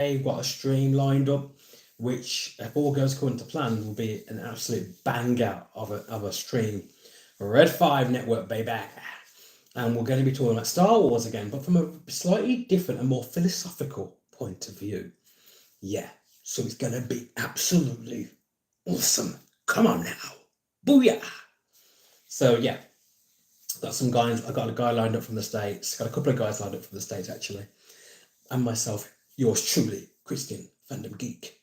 I've got a stream lined up, which, if all goes according to plan, will be an absolute banger of a stream. Red 5 Network, baby. And we're going to be talking about Star Wars again, but from a slightly different and more philosophical point of view. Yeah, so it's going to be absolutely awesome. Come on now. Booyah. So, yeah, got some guys. I got a guy lined up from the States, got a couple of guys lined up from the States, actually. And myself, yours truly, Christian Fandom Geek.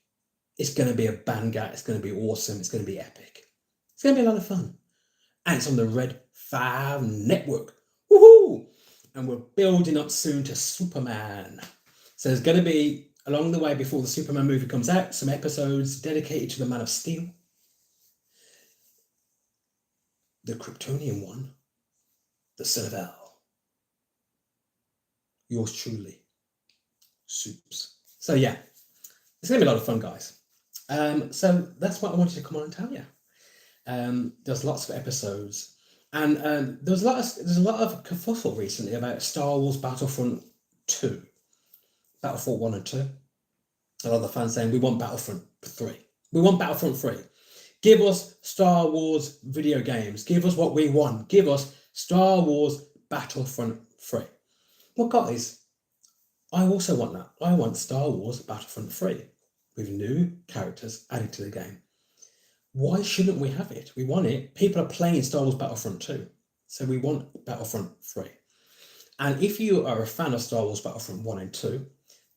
It's going to be a banger. It's going to be awesome. It's going to be epic. It's going to be a lot of fun. And it's on the Red 5 Network. Woohoo! And we're building up soon to Superman. So there's going to be, along the way before the Superman movie comes out, some episodes dedicated to the Man of Steel, the Kryptonian one, the Son of El. Yours truly, Soups. So yeah, it's going to be a lot of fun, guys. So that's what I wanted to come on and tell you. There's lots of episodes, and there's a lot of kerfuffle recently about Star Wars Battlefront 2, Battlefront 1 and 2. A lot of the fans saying we want Battlefront 3. We want Battlefront 3. Give us Star Wars video games. Give us what we want. Give us Star Wars Battlefront 3. Well, guys, I also want that. I want Star Wars Battlefront 3 with new characters added to the game. Why shouldn't we have it? We want it. People are playing Star Wars Battlefront 2, so we want Battlefront 3. And if you are a fan of Star Wars Battlefront 1 and 2,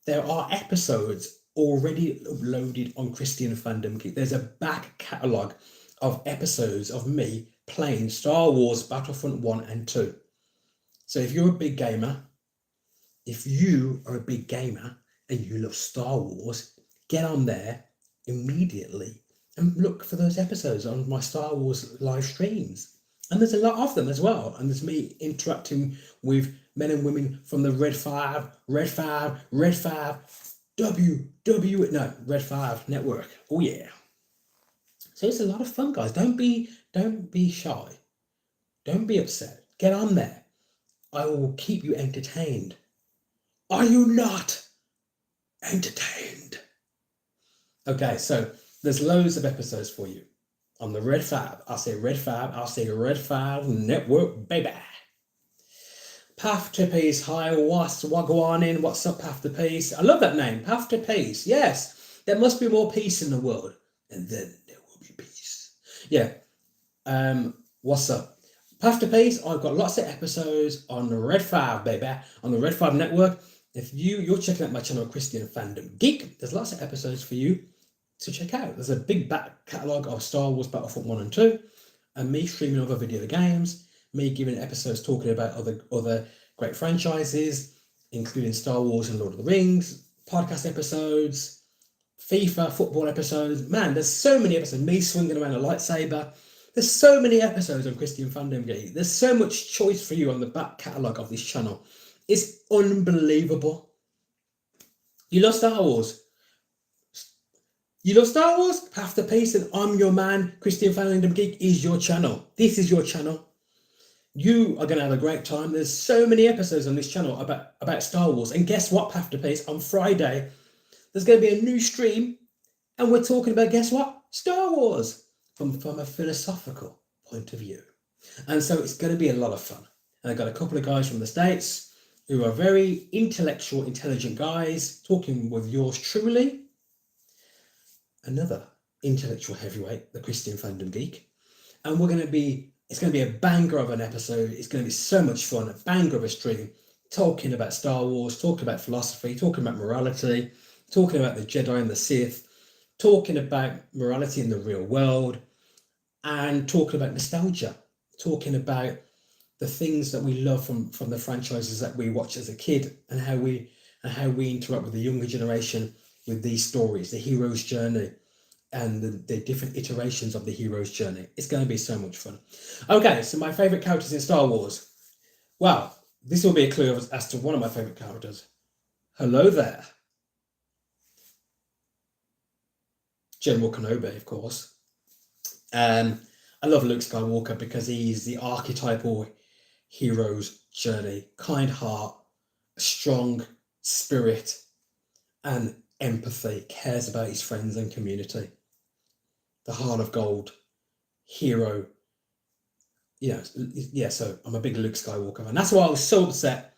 there are episodes already uploaded on Christian Fandom Geek. There's a back catalogue of episodes of me playing Star Wars Battlefront 1 and 2. So if you're a big gamer, if you are a big gamer and you love Star Wars, get on there immediately and look for those episodes on my Star Wars live streams. And there's a lot of them as well. And there's me interacting with men and women from the Red 5 Network. Oh yeah. So it's a lot of fun, guys. Don't be shy. Don't be upset. Get on there. I will keep you entertained. Are you not entertained? Okay, so there's loads of episodes for you on the Red 5. I'll say Red 5. I'll say Red 5 Network, baby. Path to Peace. Hi, what's going in? What's up, Path to Peace? I love that name, Path to Peace. Yes, there must be more peace in the world, and then there will be peace. Yeah. What's up? Path to Peace. I've got lots of episodes on the Red 5, baby, on the Red 5 Network. If you're checking out my channel, Christian Fandom Geek, there's lots of episodes for you to check out. There's a big back catalogue of Star Wars Battlefront 1 and 2, and me streaming other video games, me giving episodes talking about other great franchises, including Star Wars and Lord of the Rings, podcast episodes, FIFA football episodes. Man, there's so many episodes. Me swinging around a lightsaber. There's so many episodes on Christian Fandom Geek. There's so much choice for you on the back catalogue of this channel. It's unbelievable. You love Star Wars? You love Star Wars? Path to Peace, and I'm your man. Christian Fandom Geek is your channel. This is your channel. You are going to have a great time. There's so many episodes on this channel about Star Wars. And guess what, Path to Peace? On Friday, there's going to be a new stream, and we're talking about, guess what? Star Wars from a philosophical point of view. And so it's going to be a lot of fun. And I got a couple of guys from the States who are very intellectual, intelligent guys, talking with yours truly, another intellectual heavyweight, the Christian Fandom Geek. And it's going to be a banger of an episode. It's going to be so much fun, a banger of a stream, talking about Star Wars, talking about philosophy, talking about morality, talking about the Jedi and the Sith, talking about morality in the real world, and talking about nostalgia, talking about the things that we love from the franchises that we watch as a kid, and how we interact with the younger generation with these stories, the hero's journey, and the different iterations of the hero's journey. It's going to be so much fun. Okay, so my favorite characters in Star Wars. Well, this will be a clue as to one of my favorite characters. Hello there. General Kenobi, of course. I love Luke Skywalker because he's the archetypal hero's journey, kind heart, strong spirit, and empathy, cares about his friends and community. The heart of gold, hero. So I'm a big Luke Skywalker fan. That's why I was so upset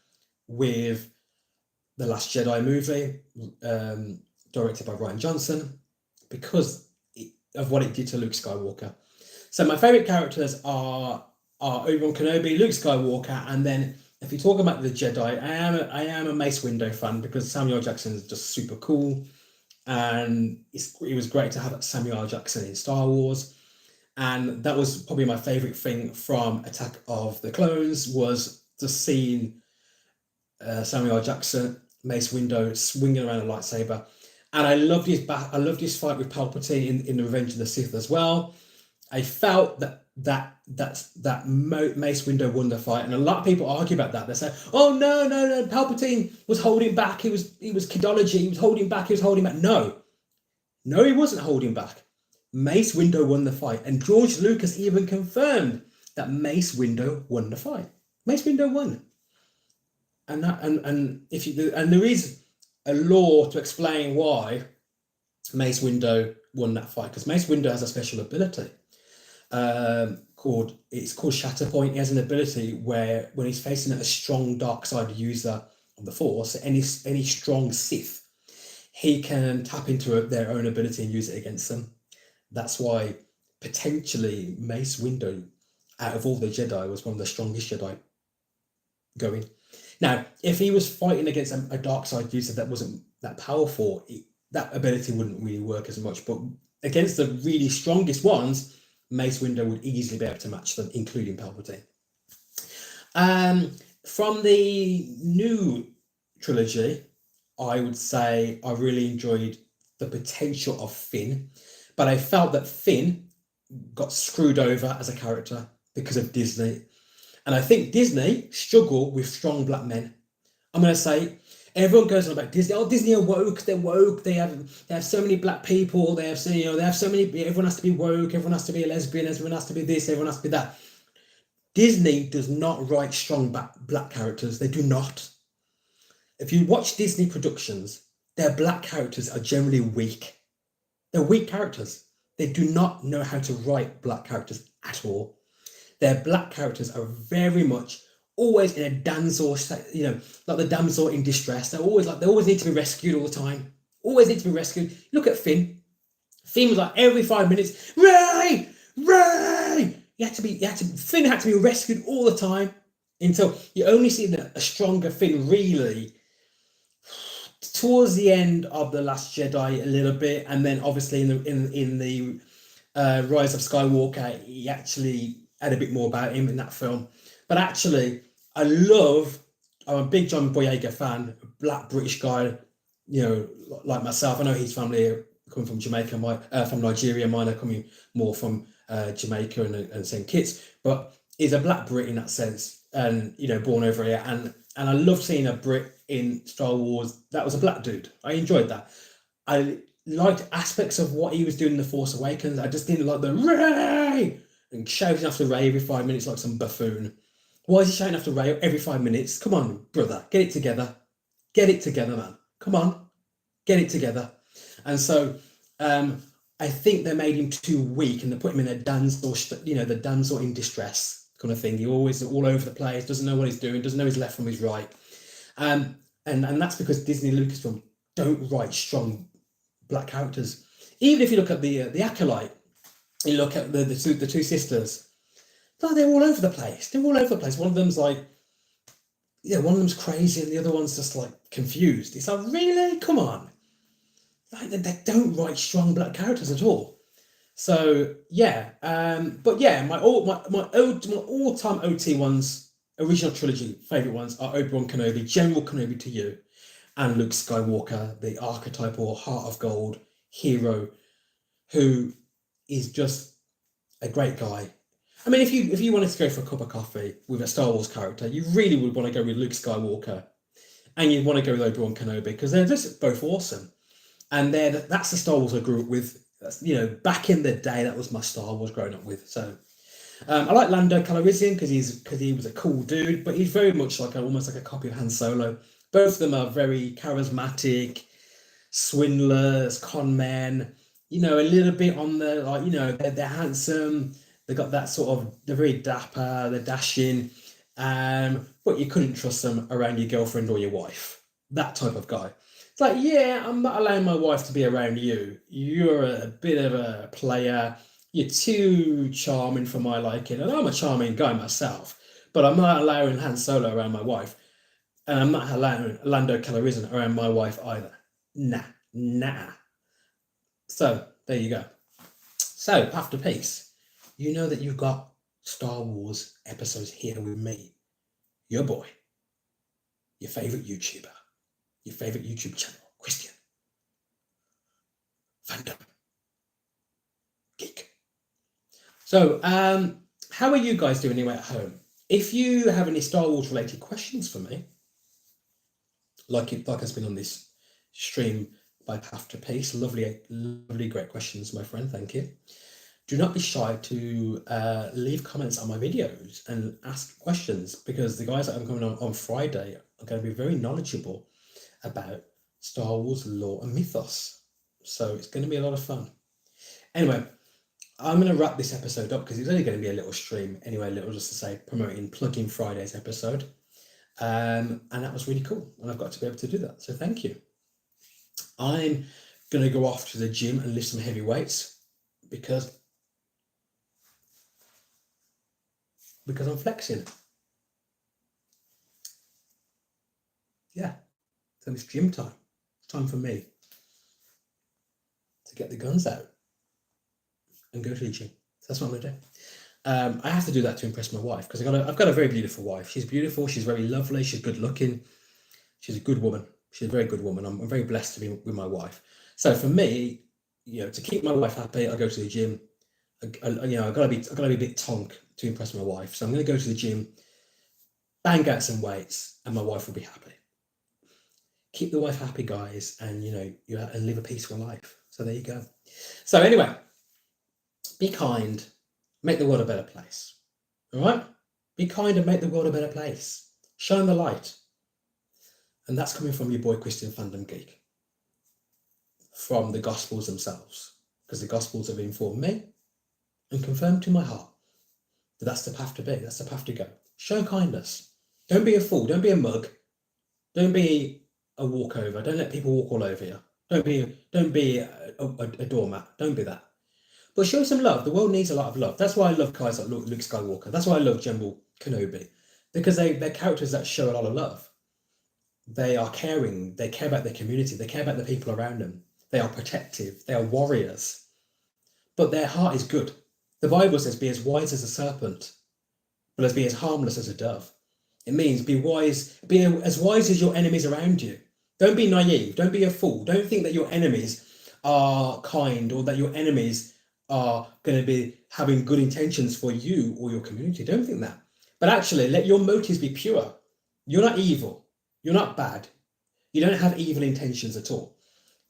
with The Last Jedi movie, directed by Rian Johnson, because of what it did to Luke Skywalker. So my favourite characters are Obi-Wan Kenobi, Luke Skywalker, and then if you talk about the Jedi, I am a Mace Windu fan because Samuel Jackson is just super cool, and it was great to have Samuel Jackson in Star Wars, and that was probably my favourite thing from Attack of the Clones was just seeing Samuel Jackson, Mace Windu swinging around a lightsaber, and I loved his fight with Palpatine in the Revenge of the Sith as well. I felt that Mace Windu won the fight, and a lot of people argue about that. They say, "Oh no, Palpatine was holding back. He was kidology. He was holding back. No, he wasn't holding back. Mace Windu won the fight, and George Lucas even confirmed that Mace Windu won the fight. Mace Windu won, and there is a law to explain why Mace Windu won that fight, because Mace Windu has a special ability. Called Shatterpoint. He has an ability where when he's facing a strong dark side user of the Force, any strong Sith, he can tap into their own ability and use it against them. That's why potentially Mace Windu, out of all the Jedi, was one of the strongest Jedi going. Now, if he was fighting against a dark side user that wasn't that powerful, that ability wouldn't really work as much. But against the really strongest ones, Mace Windu would easily be able to match them, including Palpatine. From the new trilogy, I would say I really enjoyed the potential of Finn, but I felt that Finn got screwed over as a character because of Disney. And I think Disney struggle with strong black men. I'm going to say, everyone goes on about Disney. Oh, Disney are woke. They're woke. They have so many black people. They have so many. Everyone has to be woke. Everyone has to be a lesbian. Everyone has to be this. Everyone has to be that. Disney does not write strong black characters. They do not. If you watch Disney productions, their black characters are generally weak. They're weak characters. They do not know how to write black characters at all. Their black characters are very much always in a damsel, like the damsel in distress. They always need to be rescued all the time. Always need to be rescued. Look at Finn. Finn was like every 5 minutes, Ray! Finn had to be rescued all the time until you only see a stronger Finn really towards the end of The Last Jedi a little bit, and then obviously in the Rise of Skywalker, he actually had a bit more about him in that film. But actually, I'm a big John Boyega fan, a black British guy, like myself. I know his family are coming from Jamaica, from Nigeria, mine are coming more from Jamaica and St. Kitts, but he's a black Brit in that sense, and born over here, and I love seeing a Brit in Star Wars that was a black dude. I enjoyed that. I liked aspects of what he was doing in The Force Awakens. I just didn't like the Ray and shouting after Ray every 5 minutes like some buffoon. Why is he shouting after Ray every 5 minutes? Come on, brother, get it together. Get it together, man. Come on, get it together. And so I think they made him too weak, and they put him in a damsel, the damsel in distress kind of thing. He always all over the place, doesn't know what he's doing, doesn't know his left from his right. And that's because Disney Lucasfilm don't write strong black characters. Even if you look at the Acolyte, you look at the two sisters, they're all over the place. They're all over the place. One of them's like, one of them's crazy, and the other one's just like confused. It's like, really? Come on. Like, they don't write strong black characters at all. So but my all-time OT ones, original trilogy favorite ones are Obi-Wan Kenobi, General Kenobi to you, and Luke Skywalker, the archetypal heart of gold hero, who is just a great guy. I mean, if you wanted to go for a cup of coffee with a Star Wars character, you really would want to go with Luke Skywalker, and you'd want to go with Obi-Wan Kenobi, because they're just both awesome. And that's the Star Wars I grew up with. Back in the day, that was my Star Wars growing up with. So I like Lando Calrissian because he was a cool dude, but he's very much almost like a copy of Han Solo. Both of them are very charismatic, swindlers, con men, you know, a little bit on the, like, you know, they're handsome, they got that sort of, they're very dapper, they're dashing, but you couldn't trust them around your girlfriend or your wife. That type of guy. It's like, yeah, I'm not allowing my wife to be around you. You're a bit of a player. You're too charming for my liking. And I'm a charming guy myself, but I'm not allowing Han Solo around my wife. And I'm not allowing Lando Calrissian around my wife either. Nah. So, there you go. So, after peace, you know that you've got Star Wars episodes here with me, your boy, your favourite YouTuber, your favourite YouTube channel, Christian. Fandom Geek. So, how are you guys doing anyway at home? If you have any Star Wars related questions for me, like has been on this stream by Path to Peace, lovely, great questions, my friend, thank you. Do not be shy to leave comments on my videos and ask questions, because the guys that I'm coming on Friday are going to be very knowledgeable about Star Wars lore and mythos. So it's going to be a lot of fun. Anyway, I'm going to wrap this episode up because it's only going to be a little stream anyway, a little, just to say, plugging Friday's episode. And that was really cool. And I've got to be able to do that. So thank you. I'm going to go off to the gym and lift some heavy weights because I'm flexing. Yeah. So it's gym time. It's time for me to get the guns out and go to the gym. So that's what I'm going to do. I have to do that to impress my wife because I've got a very beautiful wife. She's beautiful. She's very lovely. She's good looking. She's a good woman. She's a very good woman. I'm very blessed to be with my wife. So for me, you know, to keep my wife happy, I go to the gym. You know, I've got to be a bit tonk to impress my wife. So I'm going to go to the gym, bang out some weights, and my wife will be happy. Keep the wife happy, guys, and and live a peaceful life. So there you go. So anyway, be kind, make the world a better place. All right? Be kind and make the world a better place. Shine the light. And that's coming from your boy Christian Fandom Geek. From the Gospels themselves. Because the Gospels have informed me and confirmed to my heart that that's the path to be, that's the path to go. Show kindness. Don't be a fool, don't be a mug. Don't be a walkover. Don't let people walk all over you. Don't be a doormat. Don't be that. But show some love. The world needs a lot of love. That's why I love guys like Luke Skywalker. That's why I love General Kenobi. Because they're characters that show a lot of love. They are caring. They care about their community. They care about the people around them. They are protective. They are warriors. But their heart is good. The Bible says, be as wise as a serpent, but be as harmless as a dove. It means be wise, be as wise as your enemies around you. Don't be naive. Don't be a fool. Don't think that your enemies are kind or that your enemies are going to be having good intentions for you or your community. Don't think that. But actually, let your motives be pure. You're not evil. You're not bad. You don't have evil intentions at all.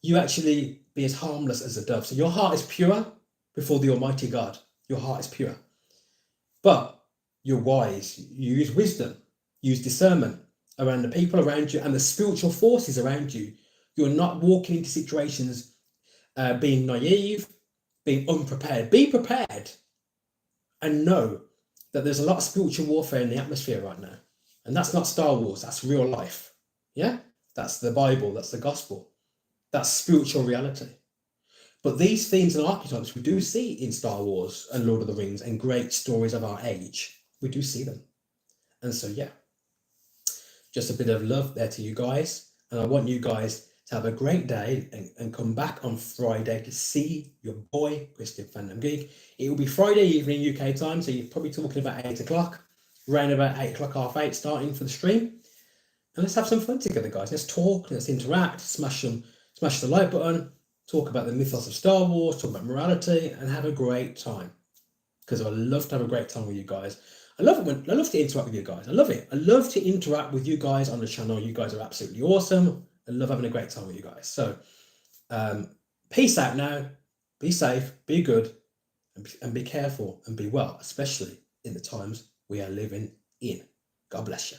You actually be as harmless as a dove. So your heart is pure before the Almighty God. Your heart is pure. But you're wise. You use wisdom. Use discernment around the people around you and the spiritual forces around you. You're not walking into situations being naive, being unprepared. Be prepared and know that there's a lot of spiritual warfare in the atmosphere right now. And that's not Star Wars, that's real life. Yeah? That's the Bible, that's the gospel. That's spiritual reality. But these themes and archetypes we do see in Star Wars and Lord of the Rings and great stories of our age. We do see them. And so, yeah, just a bit of love there to you guys. And I want you guys to have a great day and come back on Friday to see your boy, Christian Fandom Geek. It will be Friday evening UK time, so you're probably talking about 8 o'clock, around about 8 o'clock, half 8, starting for the stream. And let's have some fun together, guys. Let's talk, let's interact, smash the like button, talk about the mythos of Star Wars, talk about morality, and have a great time. Because I love to have a great time with you guys. I love to interact with you guys. I love it. I love to interact with you guys on the channel. You guys are absolutely awesome. I love having a great time with you guys. So, peace out now. Be safe, be good, and be careful and be well, especially in the times we are living in. God bless you.